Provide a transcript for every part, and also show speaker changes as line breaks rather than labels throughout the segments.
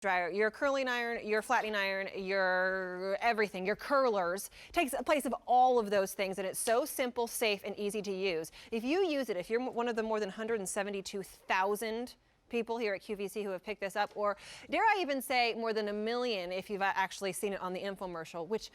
dryer, your curling iron, your flattening iron, your everything, your curlers, takes a place of all of those things, and it's so simple, safe, and easy to use. If you use it, if you're one of the more than 172,000 people here at QVC who have picked this up, or dare I even say more than 1 million if you've actually seen it on the infomercial, which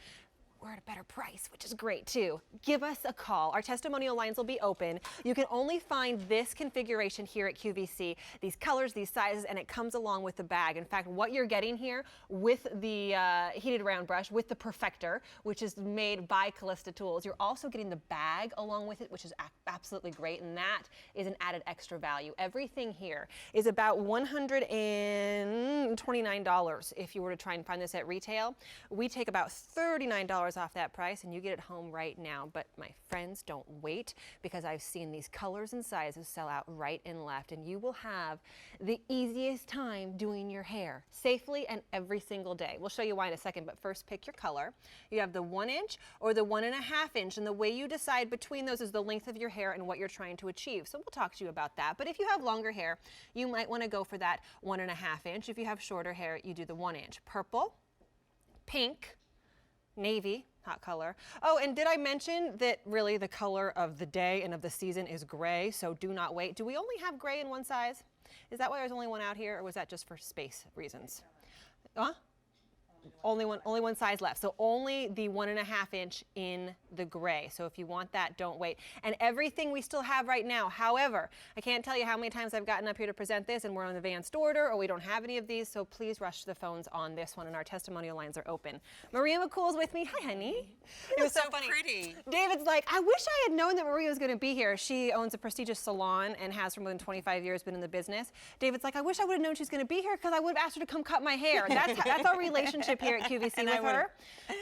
we're at a better price, which is great too. Give us a call. Our testimonial lines will be open. You can only find this configuration here at QVC, these colors, these sizes, and it comes along with the bag. In fact, what you're getting here with the heated round brush, with the Perfector, which is made by Calista Tools, you're also getting the bag along with it, which is absolutely great, and that is an added extra value. Everything here is about $129 if you were to try and find this at retail. We take about $39 off that price and you get it home right now. But my friends, don't wait, because I've seen these colors and sizes sell out right and left, and you will have the easiest time doing your hair safely and every single day. We'll show you why in a second, but first pick your color. You have the 1 inch or the 1.5 inch, and the way you decide between those is the length of your hair and what you're trying to achieve. So we'll talk to you about that. But if you have longer hair, you might want to go for that 1.5 inch. If you have shorter hair, you do the 1 inch. Purple, pink, navy, hot color. Oh, and did I mention that really the color of the day and of the season is gray, so do not wait. Do we only have gray in one size? Is that why there's only one out here, or was that just for space reasons? Huh? Only one size left. So only the 1.5 inch in the gray. So if you want that, don't wait. And everything we still have right now. However, I can't tell you how many times I've gotten up here to present this and we're on advanced order, or we don't have any of these. So please rush to the phones on this one, and our testimonial lines are open. Maria McCool's with me. Hi, honey.
It was so funny. Pretty.
David's like, I wish I had known that Maria was going to be here. She owns a prestigious salon and has for more than 25 years been in the business. David's like, I wish I would have known she's going to be here, because I would have asked her to come cut my hair. That's our relationship here at QVC with her,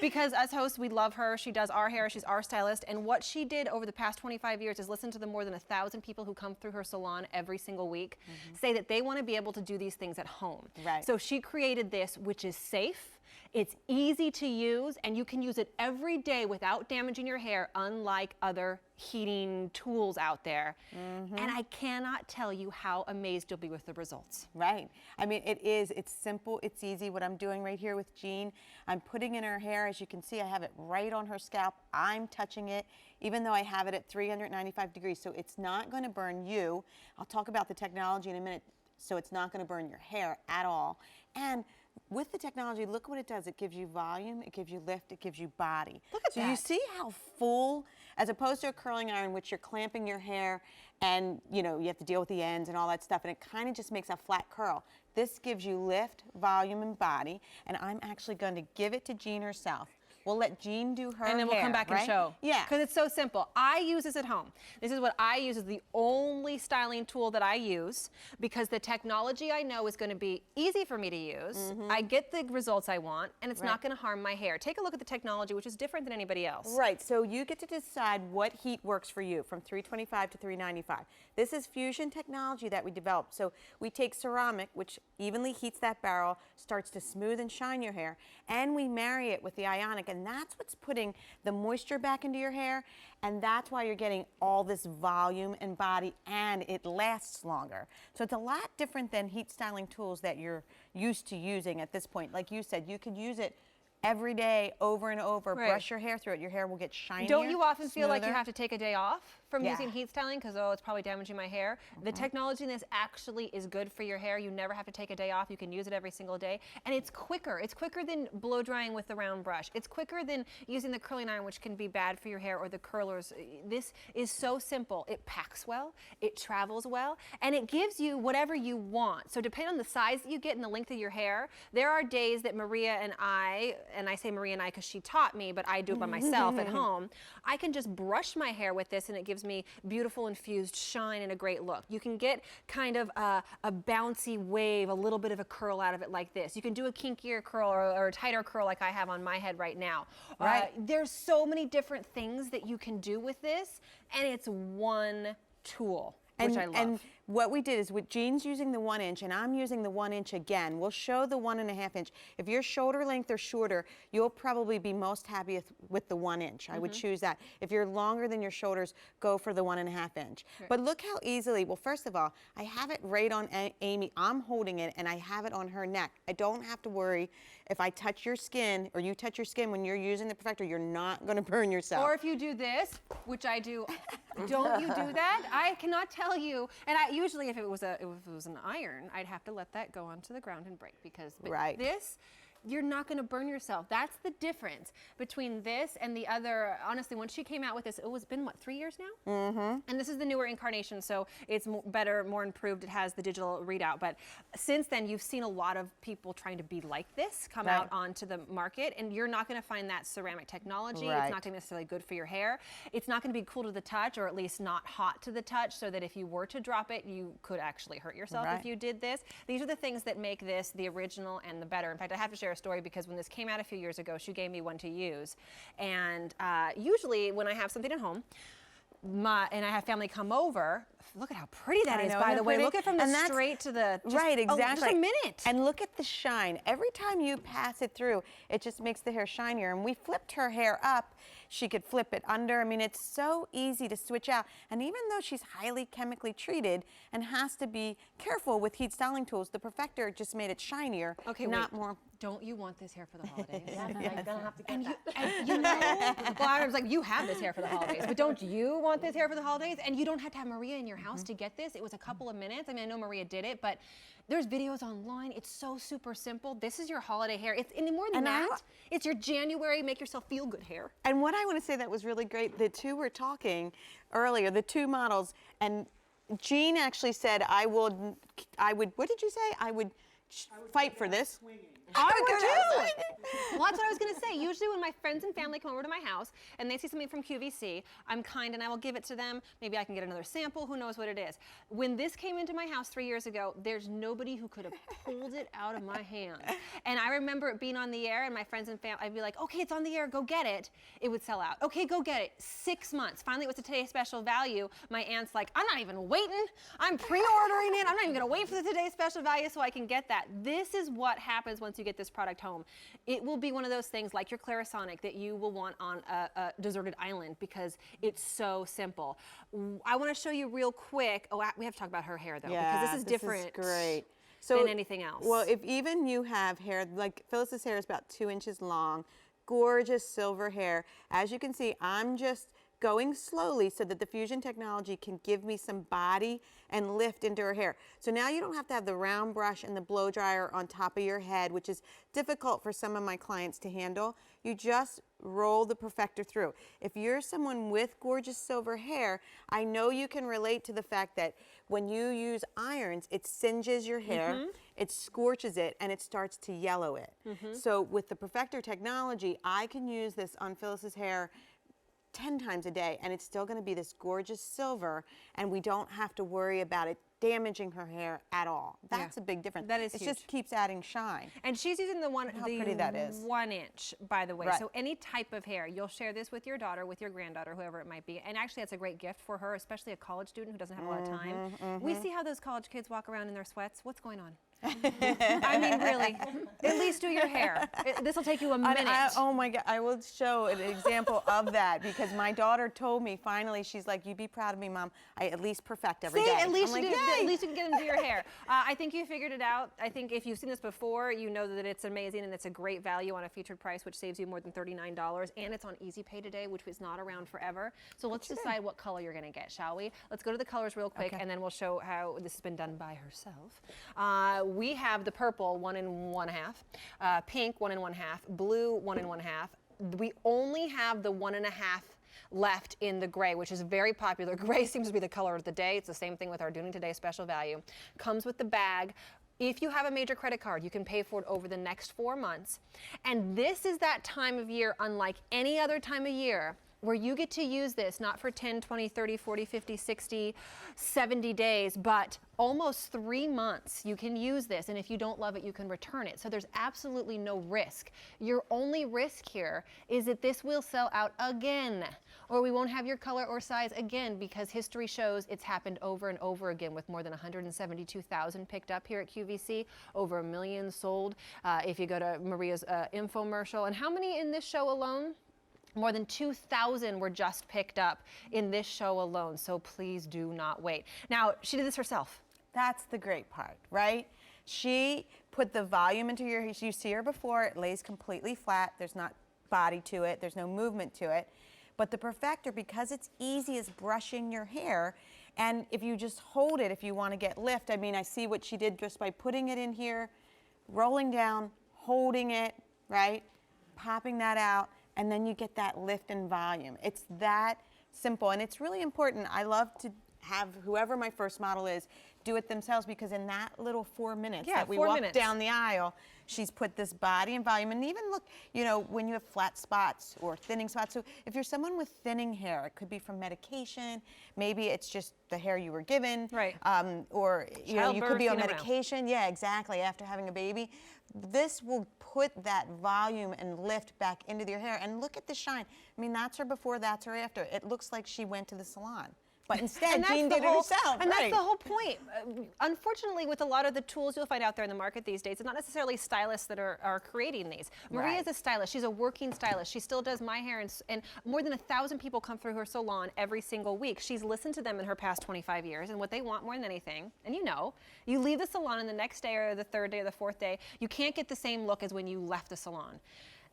because as hosts, we love her. She does our hair. She's our stylist. And what she did over the past 25 years is listen to the more than 1,000 people who come through her salon every single week say that they want to be able to do these things at home.
Right.
So she created this, which is safe. It's easy to use, and you can use it every day without damaging your hair, unlike other heating tools out there. And I cannot tell you how amazed you'll be with the results.
Right. I mean, it's simple, it's easy. What I'm doing right here with Jean, I'm putting in her hair. As you can see, I have it right on her scalp. I'm touching it, even though I have it at 395 degrees, so it's not going to burn you. I'll talk about the technology in a minute, so it's not going to burn your hair at all. And with the technology, look what it does. It gives you volume, it gives you lift, it gives you body.
Look at that.
So you see how full, as opposed to a curling iron, which you're clamping your hair and you have to deal with the ends and all that stuff, and it kind of just makes a flat curl. This gives you lift, volume, and body, and I'm actually going to give it to Jean herself. We'll let Jean do her hair,
and then we'll come back and show.
Yeah.
Because it's so simple. I use this at home. This is what I use as the only styling tool that I use, because the technology I know is going to be easy for me to use. I get the results I want, and it's not going to harm my hair. Take a look at the technology, which is different than anybody else.
Right. So you get to decide what heat works for you, from 325 to 395. This is fusion technology that we developed. So we take ceramic, which evenly heats that barrel, starts to smooth and shine your hair, and we marry it with the ionic, and that's what's putting the moisture back into your hair, and that's why you're getting all this volume and body, and it lasts longer. So it's a lot different than heat styling tools that you're used to using at this point. Like you said, you could use it every day, over and over, brush your hair through it. Your hair will get shinier.
Don't you often feel like you
smoother.
have to take a day off from using heat styling because, oh, it's probably damaging my hair? The technology in this actually is good for your hair. You never have to take a day off. You can use it every single day. And it's quicker. It's quicker than blow drying with the round brush. It's quicker than using the curling iron, which can be bad for your hair, or the curlers. This is so simple. It packs well, it travels well, and it gives you whatever you want. So depending on the size that you get and the length of your hair, there are days that Maria and I say Maria and I because she taught me, but I do it by myself at home, I can just brush my hair with this, and it gives me beautiful infused shine and a great look. You can get kind of a bouncy wave, a little bit of a curl out of it like this. You can do a kinkier curl or a tighter curl like I have on my head right now. There's so many different things that you can do with this, and it's one tool, which I love.
And what we did is with Jean's using the 1 inch and I'm using the 1 inch again, we'll show the 1.5 inch. If your shoulder length or shorter, you'll probably be most happy with the 1 inch. I would choose that. If you're longer than your shoulders, go for the 1.5 inch.
Right.
But look how easily, well, first of all, I have it right on Amy. I'm holding it and I have it on her neck. I don't have to worry if I touch your skin or you touch your skin when you're using the Perfector, you're not going to burn yourself.
Or if you do this, which I do, don't you do that? I cannot tell you. And I usually, if it was an iron, I'd have to let that go onto the ground and break because
Right.
this, you're not going to burn yourself. That's the difference between this and the other. Honestly, when she came out with this, it was been, what, 3 years now? Mm-hmm. And this is the newer incarnation, so it's better, more improved. It has the digital readout. But since then, you've seen a lot of people trying to be like this come out onto the market, and you're not going to find that ceramic technology.
Right.
It's not going to be necessarily good for your hair. It's not going to be cool to the touch, or at least not hot to the touch, so that if you were to drop it, you could actually hurt yourself if you did this. These are the things that make this the original and the better. In fact, I have to share a story because when this came out a few years ago, she gave me one to use. And usually when I have something at home, and I have family come over, look at how pretty that is, by the way. Look at from the straight to the,
right, exactly.
Just a minute.
And look at the shine. Every time you pass it through, it just makes the hair shinier. And we flipped her hair up. She could flip it under. I mean, it's so easy to switch out. And even though she's highly chemically treated and has to be careful with heat styling tools, the Perfector just made it shinier, not more.
Don't you want this hair for the holidays?
I'm gonna have to get that.
And you know, well, I was like, you have this hair for the holidays, but don't you want this hair for the holidays? And you don't have to have Maria in your house to get this. It was a couple of minutes. I mean, I know Maria did it, but there's videos online. It's so super simple. This is your holiday hair. It's any more than that. It's your January make yourself feel good hair.
And what I want to say that was really great, the two were talking earlier, the two models, and Jean actually said, I would, what did you say? I would fight for this.
I would too. Well, that's what I was going to say. Usually when my friends and family come over to my house and they see something from QVC, I'm kind and I will give it to them. Maybe I can get another sample. Who knows what it is. When this came into my house 3 years ago, there's nobody who could have pulled it out of my hand. And I remember it being on the air and my friends and family, I'd be like, okay, it's on the air. Go get it. It would sell out. Okay, go get it. 6 months. Finally, it was a Today Special value. My aunt's like, I'm not even waiting. I'm pre-ordering it. I'm not even going to wait for the Today Special value so I can get that. This is what happens once you get this product home. It will be one of those things like your Clarisonic that you will want on a deserted island because it's so simple. I want to show you real quick. Oh, we have to talk about her hair though, because this is different.
Is great.
Than anything else.
Well, if even you have hair, like Phyllis's hair is about 2 inches long, gorgeous silver hair. As you can see, I'm just going slowly so that the fusion technology can give me some body and lift into her hair. So now you don't have to have the round brush and the blow dryer on top of your head, which is difficult for some of my clients to handle. You just roll the Perfector through. If you're someone with gorgeous silver hair, I know you can relate to the fact that when you use irons, it singes your hair, it scorches it, and it starts to yellow it. So with the Perfector technology, I can use this on Phyllis's hair 10 times a day and it's still going to be this gorgeous silver and we don't have to worry about it damaging her hair at all. That's a big difference.
That is
it
huge.
just keeps adding shine.
And she's using the one,
How pretty that is.
1 inch, by the way.
Right.
So any type of hair, you'll share this with your daughter, with your granddaughter, whoever it might be. And actually, that's a great gift for her, especially a college student who doesn't have a lot of time. We see how those college kids walk around in their sweats. What's going on? I mean, really, at least do your hair. This will take you a minute.
Oh my God, I will show an example of that because my daughter told me finally, she's like, you be proud of me, Mom. I at least perfect every day.
At least
I'm
you
like,
do. At least you can get them to do your hair. I think you figured it out. I think if you've seen this before, you know that it's amazing and it's a great value on a featured price, which saves you more than $39. And it's on Easy Pay today, which is not around forever. So let's decide what color you're going to get, shall we? Let's go to the colors real quick, and then we'll show how this has been done by herself. We have the purple 1 1/2, pink 1 1/2, blue 1 1/2. We only have the 1 1/2 left in the gray, which is very popular. Gray seems to be the color of the day. It's the same thing with our Doing Today special value. Comes with the bag. If you have a major credit card, you can pay for it over the next 4 months. And this is that time of year, unlike any other time of year, where you get to use this not for 10, 20, 30, 40, 50, 60, 70 days, but almost 3 months you can use this, and if you don't love it, you can return it. So there's absolutely no risk. Your only risk here is that this will sell out again, or we won't have your color or size again, because history shows it's happened over and over again with more than 172,000 picked up here at QVC, over 1 million sold. If you go to Maria's infomercial, and how many in this show alone? More than 2,000 were just picked up in this show alone, so please do not wait. Now, she did this herself.
That's the great part, right? She put the volume into your hair. You see her before, it lays completely flat. There's not body to it. There's no movement to it. But the Perfector, because it's easy as brushing your hair, and if you just hold it, if you want to get lift, I mean, I see what she did just by putting it in here, rolling down, holding it, right? Popping that out, and then you get that lift and volume. It's that simple, and it's really important. I love to have whoever my first model is do it themselves, because in that little 4 minutes that we walk down the aisle, she's put this body and volume. And even look, you know, when you have flat spots or thinning spots. So if you're someone with thinning hair, it could be from medication, maybe it's just the hair you were given,
right?
Or you know, you could be on medication. Yeah, exactly. After having a baby, this will put that volume and lift back into your hair. And look at the shine. I mean, that's her before, that's her after. It looks like she went to the salon. But instead, Jean did it herself.
And that's the whole point. Unfortunately, with a lot of the tools you'll find out there in the market these days, it's not necessarily stylists that are creating these. Maria's a stylist. She's a working stylist. She still does my hair, and more than 1,000 people come through her salon every single week. She's listened to them in her past 25 years and what they want more than anything. And you know, you leave the salon and the next day or the third day or the fourth day, you can't get the same look as when you left the salon.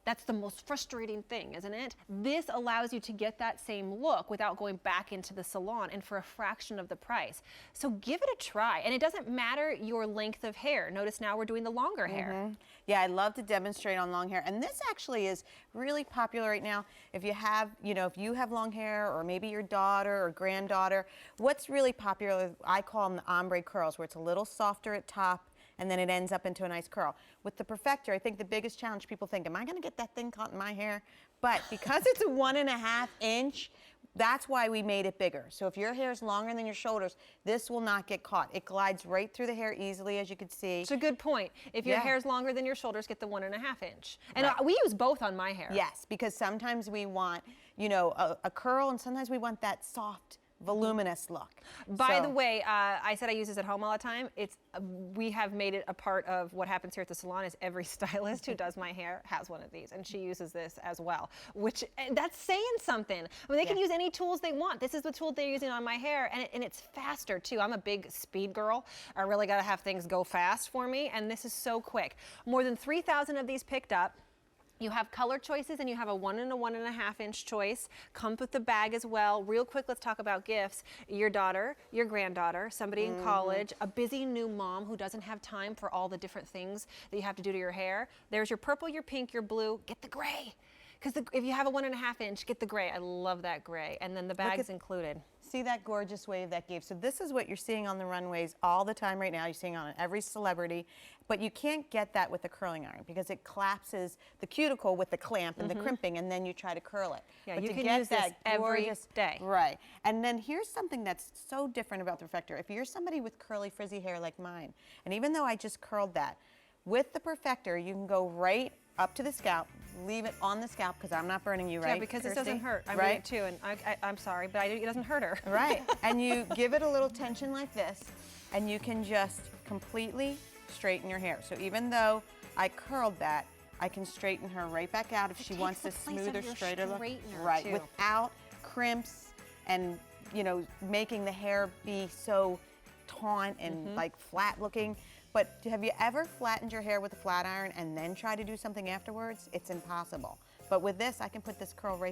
That's the most frustrating thing, isn't it? This allows you to get that same look without going back into the salon, and for a fraction of the price. So give it a try. And it doesn't matter your length of hair. Notice now we're doing the longer hair.
Yeah, I love to demonstrate on long hair. And this actually is really popular right now. If you have, you know, if you have long hair, or maybe your daughter or granddaughter, what's really popular, I call them the ombre curls, where it's a little softer at top, and then it ends up into a nice curl. With the Perfector, I think the biggest challenge, people think, am I gonna get that thing caught in my hair? But because it's a 1.5 inch, that's why we made it bigger. So if your hair is longer than your shoulders, this will not get caught. It glides right through the hair easily, as you can see.
It's a good point. If your hair is longer than your shoulders, get the 1.5 inch. And we use both on my hair.
Yes, because sometimes we want, you know, a curl, and sometimes we want that soft, voluminous look.
By the way, I said I use this at home all the time. We have made it a part of what happens here at the salon. Is every stylist who does my hair has one of these, and she uses this as well, which that's saying something. I mean, they can use any tools they want. This is the tool they're using on my hair, and it's faster too. I'm a big speed girl. I really got to have things go fast for me, and this is so quick. More than 3,000 of these picked up. You have color choices, and you have a 1 and a 1.5 inch choice. Comes with the bag as well. Real quick, let's talk about gifts. Your daughter, your granddaughter, somebody in college, a busy new mom who doesn't have time for all the different things that you have to do to your hair. There's your purple, your pink, your blue. Get the gray. Because if you have a 1.5 inch, get the gray. I love that gray. And then the bag's included.
See that gorgeous wave that gave? So this is what you're seeing on the runways all the time right now. You're seeing on every celebrity. But you can't get that with a curling iron, because it collapses the cuticle with the clamp and the crimping, and then you try to curl it.
Yeah,
but
you
to
can
get
use
that
this every day.
Right. And then here's something that's so different about the Perfector. If you're somebody with curly, frizzy hair like mine, and even though I just curled that, with the Perfector, you can go right up to the scalp, leave it on the scalp, because I'm not burning you, right?
Yeah, because
Kirsty?
it doesn't hurt. I'm doing it too, and I'm sorry, but it doesn't hurt her.
Right. And you give it a little tension like this, and you can just completely straighten your hair. So even though I curled that, I can straighten her right back out if she wants this smoother, straighter look. Right.
Too.
Without crimps and, you know, making the hair be so taut and like flat looking. But have you ever flattened your hair with a flat iron and then try to do something afterwards? It's impossible. But with this, I can put this curl right